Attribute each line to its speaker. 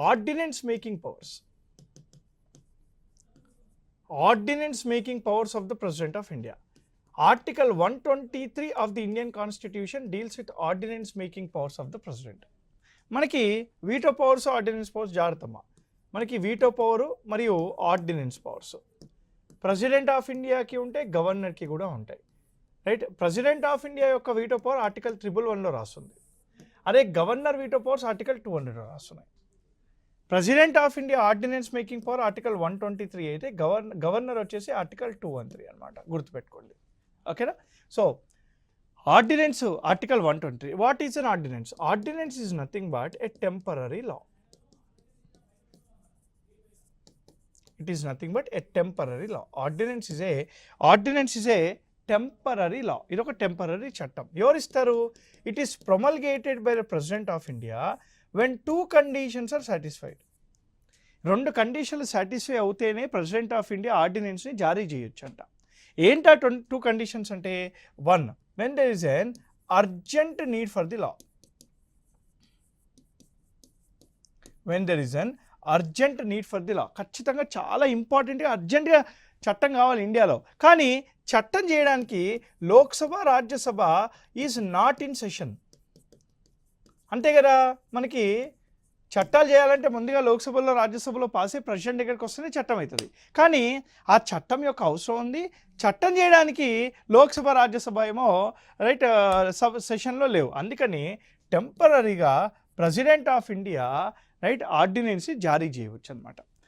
Speaker 1: Ordinance making powers. Ordinance making powers of the President of India. Article 123 of the Indian Constitution deals with ordinance making powers of the President. మనకి veto powers ordinance powers జాగ్రత్తమ్మా. మనకి veto power మరియు ordinance powers president of ఇండియాకి ఉంటే గవర్నర్కి కూడా ఉంటాయి, right. President of India యొక్క వీటో పవర్ ఆర్టికల్ 111లో రాస్తుంది. అదే గవర్నర్ వీటో పవర్స్ ఆర్టికల్ 200లో రాస్తున్నాయి. President of India ordinance making power article 123 అయితే గవర్నర్ వచ్చేసి ఆర్టికల్ 213 అనమాట, గుర్తుపెట్టుకోండి. ఓకేనా. So ordinance article 123. What is an ordinance? Ordinance is nothing but a temporary law. It is nothing but a temporary law. Ordinance is a temporary law. ఇది ఒక temporary చట్టం. ఎవరు ఇస్తారు? It is promulgated by the president of India when 2 conditions are satisfied. 2 కండిషన్లు satisfy అవుతేనే president of India ఆర్డినెన్స్ని జారీ చేయొచ్చు అంట. ఏంటా 2 కండిషన్స్ అంటే, 1 when there is an urgent need for the law. When there is an urgent need for the law. ఖచ్చితంగా చాలా ఇంపార్టెంట్గా అర్జెంట్గా చట్టం కావాలి ఇండియాలో. కానీ చట్టం చేయడానికి Lok Sabha Rajya Sabha is not in session. అంతే కదా. మనకి చట్టాలు చేయాలంటే ముందుగా లోక్సభలో రాజ్యసభలో పాస్ అయ్యి ప్రెసిడెంట్ దగ్గరికి వస్తేనే చట్టం అవుతుంది. కానీ ఆ చట్టం యొక్క అవసరం ఉంది. చట్టం చేయడానికి లోక్సభ రాజ్యసభ ఏమో రైట్ సెషన్లో లేవు. అందుకని టెంపరరీగా president of India right ordinance జారీ చేయవచ్చు అనమాట.